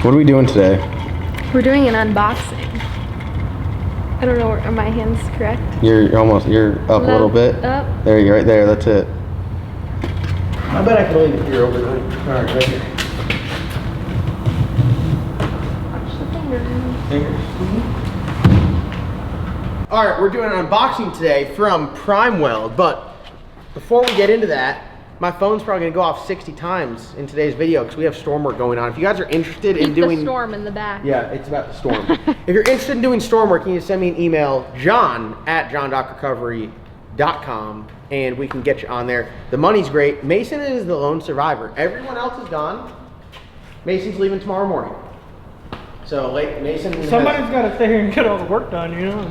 What are we doing today? We're doing an unboxing. I don't know, are my hands correct? You're up a little bit. Up. There you go, right there, that's it. I bet I can leave it here overnight. All right, right here. Watch the fingers. All right, we're doing an unboxing today from Primeweld, but before we get into that, my phone's probably gonna go off 60 times in today's video because we have storm work going on. If you guys are interested in doing the storm in the back. Yeah, it's about the storm. If you're interested in doing storm work, you need to send me an email, john@johndocrecovery.com, and we can get you on there. The money's great. Mason is the lone survivor. Everyone else is gone. Mason's leaving tomorrow morning. So Mason. Somebody's got to stay here and get all the work done, you know?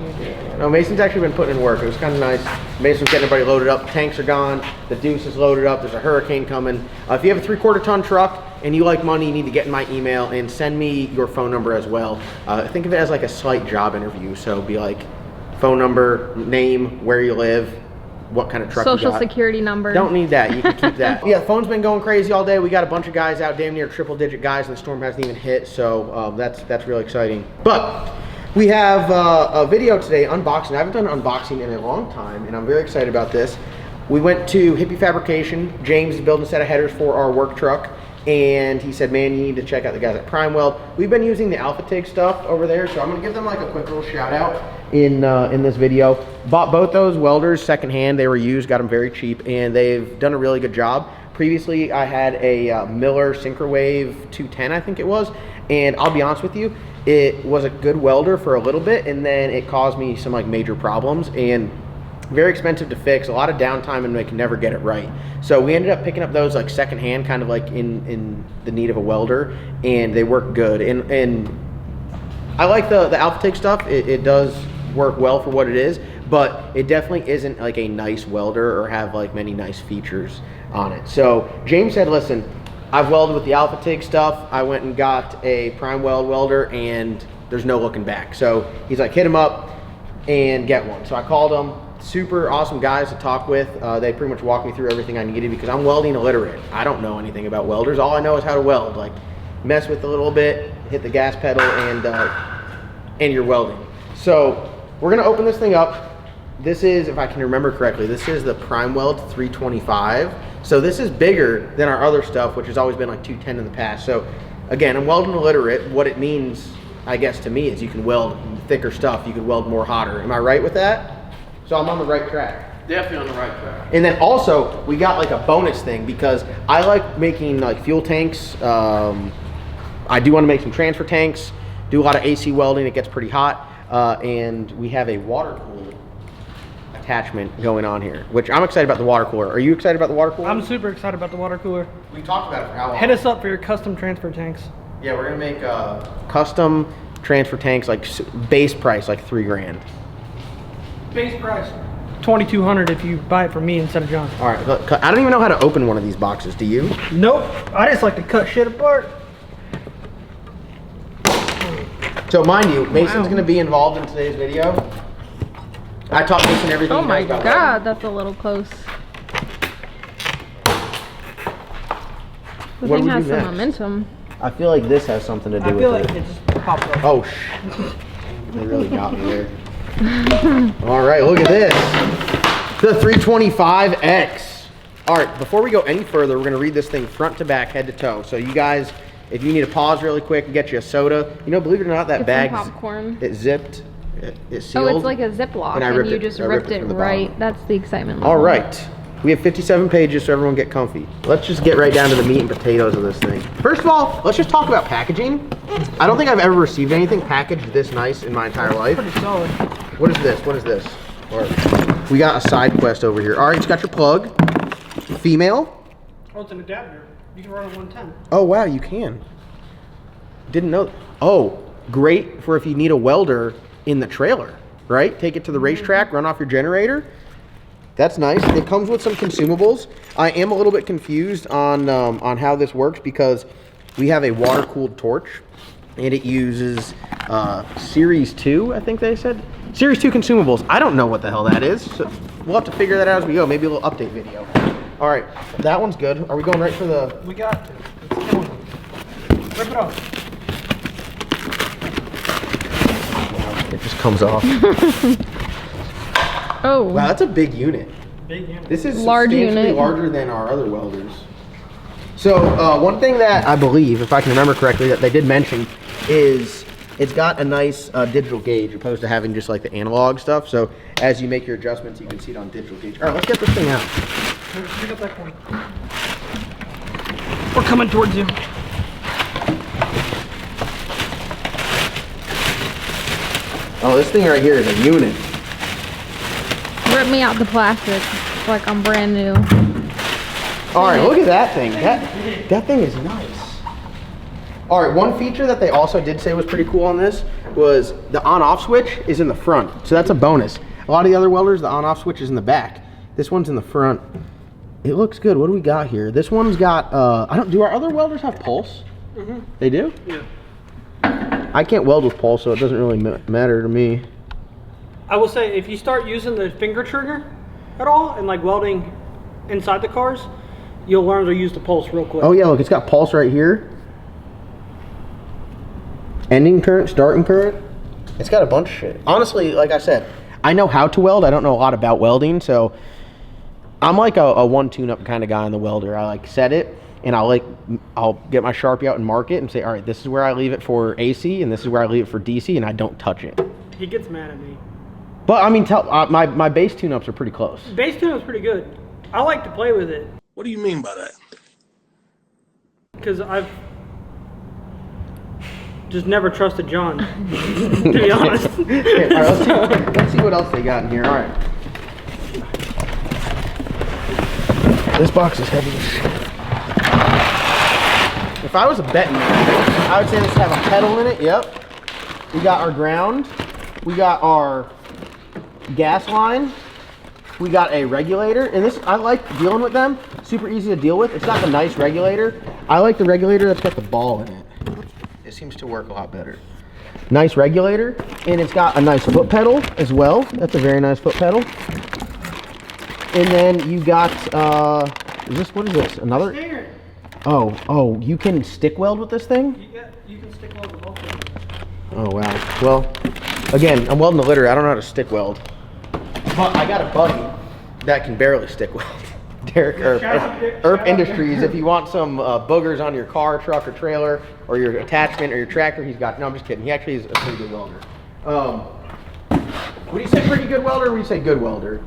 No, Mason's actually been putting in work. It was kind of nice. Mason's getting everybody loaded up. The tanks are gone. The Deuce is loaded up. There's a hurricane coming. If you have a 3/4 ton truck and you like money, you need to get in my email and send me your phone number as well. Think of it as like a slight job interview. So be like phone number, name, where you live, what kind of truck you got. Social security number. Don't need that. You can keep that. Yeah, the phone's been going crazy all day. We got a bunch of guys out, damn near triple-digit guys, and the storm hasn't even hit. So that's really exciting. But we have a video today unboxing. I haven't done an unboxing in a long time, and I'm very excited about this. We went to Hippie Fabrication. James is building a set of headers for our work truck, and he said, "Man, you need to check out the guys at Primeweld." We've been using the Alpha TIG stuff over there, so I'm gonna give them like a quick little shout out in this video. Bought both those welders secondhand. They were used, got them very cheap, and they've done a really good job. Previously, I had a Miller Syncrowave 210, I think it was, and I'll be honest with you, it was a good welder for a little bit, and then it caused me some like major problems, and very expensive to fix, a lot of downtime, and they can never get it right. So we ended up picking up those like secondhand, kind of like in the need of a welder, and they work good. And I like the Alpha TIG stuff. It does work well for what it is, but it definitely isn't like a nice welder or have like many nice features on it. So James said, listen, I've welded with the Alpha TIG stuff. I went and got a Primeweld welder, and there's no looking back. So he's like, hit him up and get one. So I called him. Super awesome guys to talk with. They pretty much walked me through everything I needed because I'm welding illiterate. I don't know anything about welders. All I know is how to weld. Like mess with a little bit, hit the gas pedal, and you're welding. So we're gonna open this thing up. This is, if I can remember correctly, this is the Primeweld 325. So this is bigger than our other stuff, which has always been like 210 in the past. So again, I'm welding illiterate. What it means, I guess, to me is you can weld thicker stuff. You can weld more hotter. Am I right with that? So I'm on the right track. Definitely on the right track. And then also, we got like a bonus thing because I like making like fuel tanks. I do want to make some transfer tanks, do a lot of AC welding. It gets pretty hot. And we have a water cooler attachment going on here, which I'm excited about the water cooler. Are you excited about the water cooler? I'm super excited about the water cooler. We talked about it for how long? Hit us up for your custom transfer tanks. Yeah, we're gonna make custom transfer tanks, like base price, like $3 grand. Base price $2,200 if you buy it from me instead of John. All right, look, I don't even know how to open one of these boxes. Do you? Nope. I just like to cut shit apart. So mind you, Mason's going to be involved in today's video. I taught Mason everything. Oh he my knows about god, that's a little close. The What thing do we has do some next? momentum. I feel like this has something to do I with feel it. like it just popped up. Oh, they really got me there. All right, look at this. The 325X. All right, before we go any further, we're going to read this thing front to back, head to toe. So you guys, if you need to pause really quick and get you a soda, you know, believe it or not, that Get bag, some popcorn. it zipped, it sealed. Oh, it's like a Ziploc, and I and ripped you it- just I ripped ripped it it from the right. bottom. That's the excitement All level. right, we have 57 pages, so everyone get comfy. Let's just get right down to the meat and potatoes of this thing. First of all, let's just talk about packaging. I don't think I've ever received anything packaged this nice in my entire life. Pretty solid. What is this? What is this? All right. We got a side quest over here. All right, it's got your plug. Female. Oh, it's an adapter. You can run a 110. Oh, wow, you can. Didn't know. Oh, great for if you need a welder in the trailer, right? Take it to the racetrack, run off your generator. That's nice. It comes with some consumables. I am a little bit confused on how this works because we have a water-cooled torch, and it uses Series 2, I think they said. Series 2 consumables. I don't know what the hell that is. So we'll have to figure that out as we go. Maybe a little update video. All right, that one's good. Are we going right for the... We got it. Rip it off. it just comes off. Oh. Wow, that's a big unit. Big unit. This is Large substantially unit. larger than our other welders. So one thing that I believe, if I can remember correctly, that they did mention is it's got a nice digital gauge opposed to having just like the analog stuff. So as you make your adjustments, you can see it on digital gauge. All right, let's get this thing out. Pick up that corner. We're coming towards you. Oh, this thing right here is a unit. Rip me out the plastic like I'm brand new. All right, look at that thing. That thing is nice. All right, one feature that they also did say was pretty cool on this was the on-off switch is in the front. So that's a bonus. A lot of the other welders, the on-off switch is in the back. This one's in the front. It looks good. What do we got here? This one's got, do our other welders have pulse? Mm-hmm. They do? Yeah. I can't weld with pulse, so it doesn't really matter to me. I will say, if you start using the finger trigger at all and like welding inside the cars, you'll learn to use the pulse real quick. Oh yeah, look, it's got pulse right here. Ending current, starting current. It's got a bunch of shit. Honestly, like I said, I know how to weld. I don't know a lot about welding, so I'm like a one tune-up kind of guy on the welder. I like set it, and I'll get my Sharpie out and mark it and say, all right, this is where I leave it for AC, and this is where I leave it for DC, and I don't touch it. He gets mad at me. But I mean, my base tune-ups are pretty close. Base tune is pretty good. I like to play with it. What do you mean by that? Because I've just never trusted John, to be honest. Okay, all right, let's see what else they got in here. All right. This box is heavy as shit. If I was a betting man, I would say this have a pedal in it. Yep. We got our ground. We got our gas line. We got a regulator, and this, I like dealing with them. Super easy to deal with. It's got the nice regulator. I like the regulator that's got the ball in it. It seems to work a lot better. Nice regulator, and it's got a nice foot pedal as well. That's a very nice foot pedal. And then you got, what is this? Another? Steering. Oh, you can stick weld with this thing? You can stick weld with both of them. Oh, wow. Well, again, I'm welding the litter. I don't know how to stick weld. But I got a buddy that can barely stick weld. Derek, Erp Industries, if you want some boogers on your car, truck, or trailer, or your attachment, or your tractor, he's got, no, I'm just kidding. He actually is a pretty good welder. Would you say pretty good welder, or would you say good welder?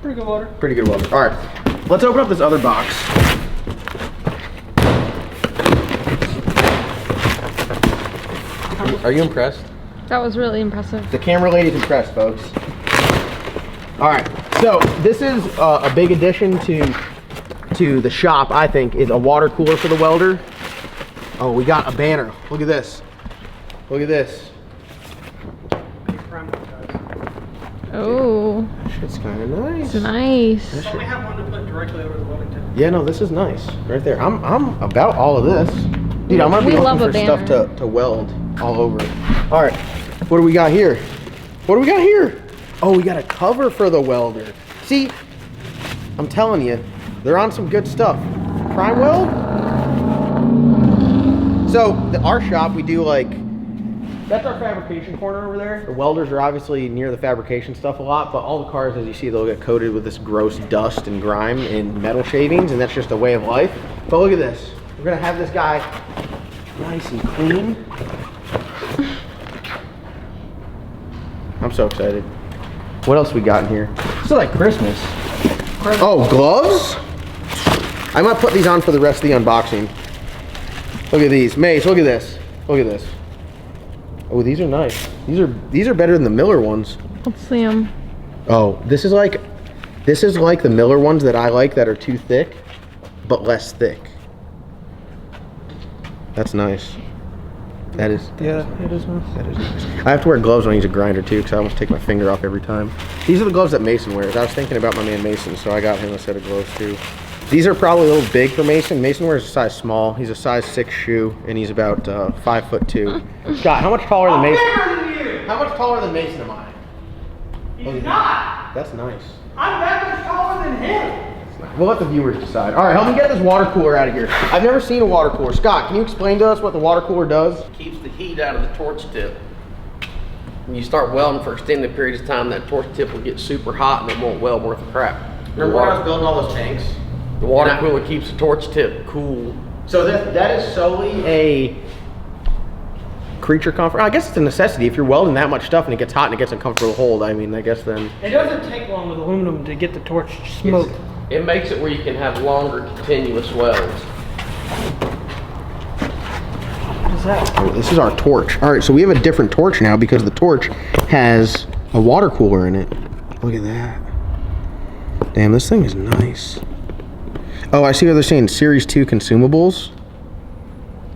Pretty good welder. Pretty good welder. All right, let's open up this other box. Are you impressed? That was really impressive. The camera lady's impressed, folks. All right, so this is a big addition to the shop, I think, is a water cooler for the welder. Oh, we got a banner. Look at this. Look at this. Oh, It's kind of nice. it's nice. So we have one to put directly over the welding table. Yeah, no, this is nice. Right there. I'm about all of this. Dude, I'm gonna be We love looking for a stuff to weld all over it. All right, what do we got here? What do we got here? Oh, we got a cover for the welder. See, I'm telling you, they're on some good stuff. Primeweld? So, our shop, we do like, that's our fabrication corner over there. The welders are obviously near the fabrication stuff a lot, but all the cars, as you see, they'll get coated with this gross dust and grime and metal shavings, and that's just a way of life. But look at this. We're gonna have this guy nice and clean. I'm so excited. What else we got in here? This is like Christmas. Oh, gloves? I might put these on for the rest of the unboxing. Look at these. Mace, look at this. Look at this. Oh, these are nice. These are better than the Miller ones. Let's see them. Oh, this is like the Miller ones that I like that are too thick, but less thick. That's nice. That is nice. It is nice. That is nice. I have to wear gloves when I use a grinder too, because I almost take my finger off every time. These are the gloves that Mason wears. I was thinking about my man Mason, so I got him a set of gloves too. These are probably a little big for Mason. Mason wears a size small. He's a size 6 shoe, and he's about 5'2". Scott, how much taller than Mason? I'm bigger than you! How much taller than Mason am I? He's not! That's nice. I'm that much taller than him! We'll let the viewers decide. All right, help me get this water cooler out of here. I've never seen a water cooler. Scott, can you explain to us what the water cooler does? Keeps the heat out of the torch tip. when you start welding for extended periods of time, that torch tip will get super hot and it won't weld worth a crap. Remember when I was building all those tanks? The water cooler keeps the torch tip cool. So that is solely a creature comfort. I guess it's a necessity. If you're welding that much stuff and it gets hot and it gets uncomfortable to hold, I mean, I guess then... It doesn't take long with aluminum to get the torch smoked. It makes it where you can have longer continuous welds. What is that? Oh, this is our torch. All right, so we have a different torch now because the torch has a water cooler in it. Look at that. Damn, this thing is nice. Oh, I see what they're saying. Series 2 consumables.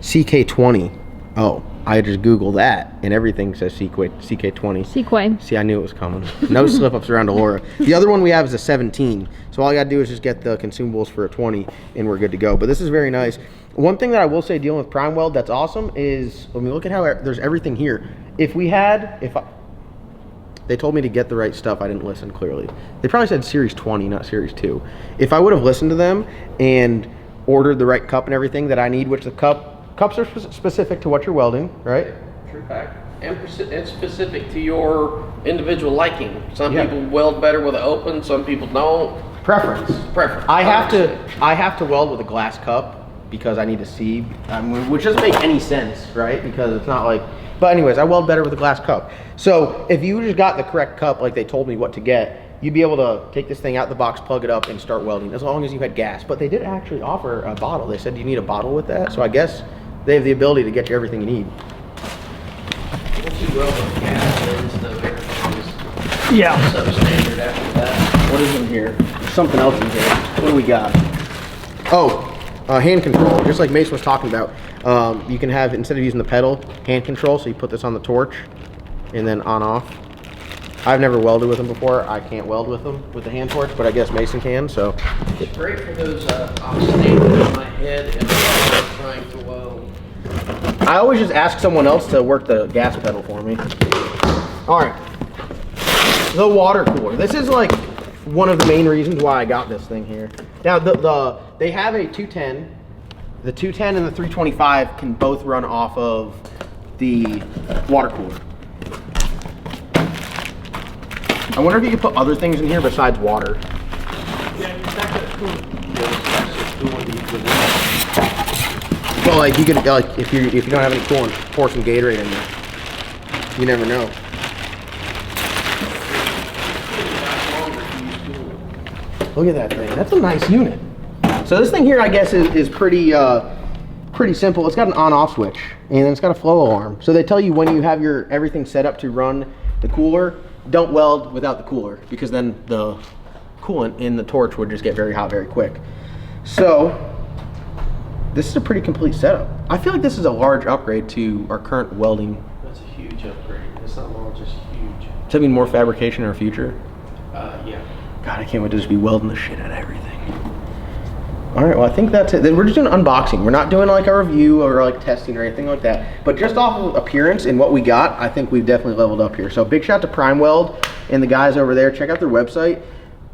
CK20. Oh, I just Googled that, and everything says CK20. Sequay. See, I knew it was coming. No slip-ups around Laura. The other one we have is a 17. So all I got to do is just get the consumables for a 20, and we're good to go. But this is very nice. One thing that I will say dealing with Primeweld that's awesome is, when we look at how there's everything here. They told me to get the right stuff. I didn't listen clearly. They probably said Series 20, not Series 2. If I would have listened to them and ordered the right cup and everything that I need, which the cups are specific to what you're welding, right? True fact. And it's specific to your individual liking. Some Yeah. people weld better with it open, some people don't. Preference. Preference. I have to weld with a glass cup because I need to see, which doesn't make any sense, right? Because it's not like, but anyways, I weld better with a glass cup. So if you just got the correct cup, like they told me what to get, you'd be able to take this thing out the box, plug it up, and start welding, as long as you had gas. But they did actually offer a bottle. They said, do you need a bottle with that? So I guess they have the ability to get you everything you need. Once you weld with gas, then stuff, everything is Yeah. substandard after that. What is in here? There's something else in here. What do we got? Oh, hand control. Just like Mason was talking about. You can have, instead of using the pedal, hand control. So you put this on the torch and then on off. I've never welded with them before. I can't weld with them with the hand torch, but I guess Mason can, so. It's great for those, I'm standing on my head and I'm trying to weld. I always just ask someone else to work the gas pedal for me. All right. The water cooler. This is like one of the main reasons why I got this thing here. Now, they have a 210. The 210 and the 325 can both run off of the water cooler. I wonder if you could put other things in here besides water. Yeah, that's cool. Well, like you could, like if you don't have any coolant, pour some Gatorade in there. You never know. Look at that thing. That's a nice unit. So this thing here, I guess, is pretty simple. It's got an on-off switch, and then it's got a flow alarm. So they tell you when you have your everything set up to run the cooler, don't weld without the cooler, because then the coolant in the torch would just get very hot very quick. So this is a pretty complete setup. I feel like this is a large upgrade to our current welding. That's a huge upgrade. It's not large, it's huge. Does that mean more fabrication in our future? Yeah. God, I can't wait to just be welding the shit out of everything. All right, well, I think that's it. Then we're just doing unboxing. We're not doing like a review or like testing or anything like that. But just off of appearance and what we got, I think we've definitely leveled up here. So big shout out to Primeweld and the guys over there. Check out their website.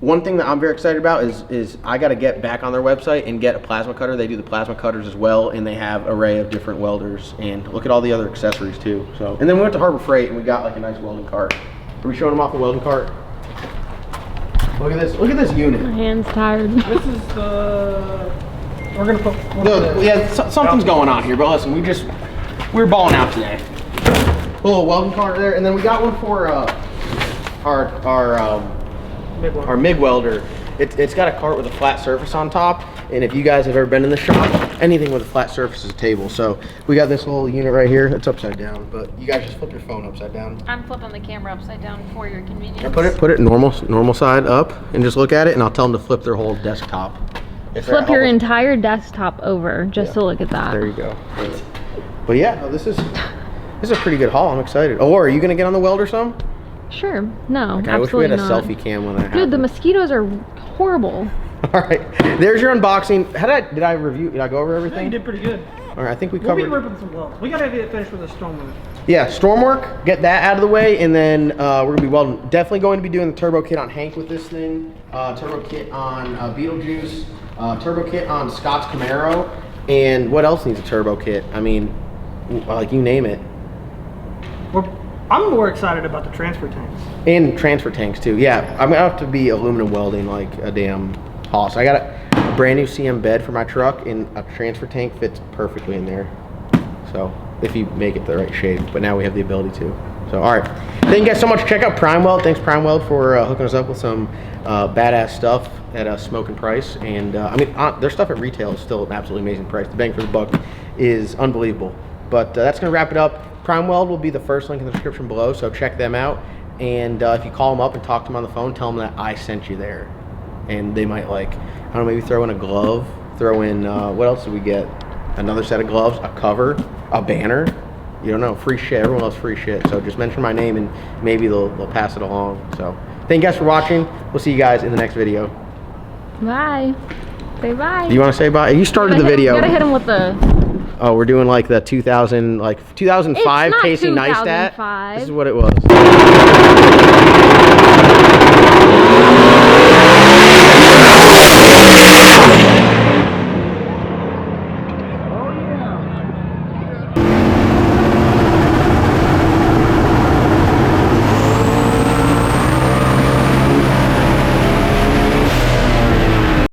One thing that I'm very excited about is I got to get back on their website and get a plasma cutter. They do the plasma cutters as well, and they have an array of different welders. And look at all the other accessories too. So, and then we went to Harbor Freight and we got like a nice welding cart. Are we showing them off the welding cart? Look at this. Look at this unit. My hand's tired. This is we're gonna put. Something's going on here, but listen, we're balling out today. A little welding cart there, and then we got one for our MIG welder. It's got a cart with a flat surface on top, and if you guys have ever been in the shop, anything with a flat surface is a table. So we got this little unit right here. It's upside down, but you guys just flip your phone upside down. I'm flipping the camera upside down for your convenience. Or put it normal side up, and just look at it, and I'll tell them to flip their whole desktop. Flip your entire desktop over just to look at that. There you go. But yeah, no, this is a pretty good haul. I'm excited. Oh, are you gonna get on the welder some? Sure. No, Okay, I wish we absolutely had a not. selfie cam when that Dude, happened. the mosquitoes are horrible. All right, there's your unboxing. Did I go over Yeah, everything? you did pretty good. All right, I think we We'll be covered. ripping some welds. We gotta get finished with the storm work. Yeah, storm work. Get that out of the way, and then we're gonna be welding. Definitely going to be doing the turbo kit on Hank with this thing. Turbo kit on Beetlejuice. Turbo kit on Scott's Camaro. And what else needs a turbo kit? I mean, like you name it. I'm more excited about the transfer tanks. And transfer tanks too. Yeah, I'm gonna have to be aluminum welding like a damn hoss. I got a brand new CM bed for my truck, and a transfer tank fits perfectly in there. So if you make it the right shape, but now we have the ability to. So all right, thank you guys so much. Check out Primeweld. Thanks Primeweld for hooking us up with some badass stuff at a smoking price. And I mean, their stuff at retail is still an absolutely amazing price. The bang for the buck is unbelievable. But that's gonna wrap it up. Primeweld will be the first link in the description below, so check them out. And if you call them up and talk to them on the phone, tell them that I sent you there. And they might, like, I don't know, maybe throw in a glove, throw in, what else did we get? Another set of gloves, a cover, a banner. You don't know, free shit. Everyone loves free shit. So just mention my name and maybe they'll pass it along. So thank you guys for watching. We'll see you guys in the next video. Bye. Say bye. Do you want to say bye? You started the video. You gotta hit him with the... Oh, we're doing like the 2005 Casey Neistat. 2005. This is what it was.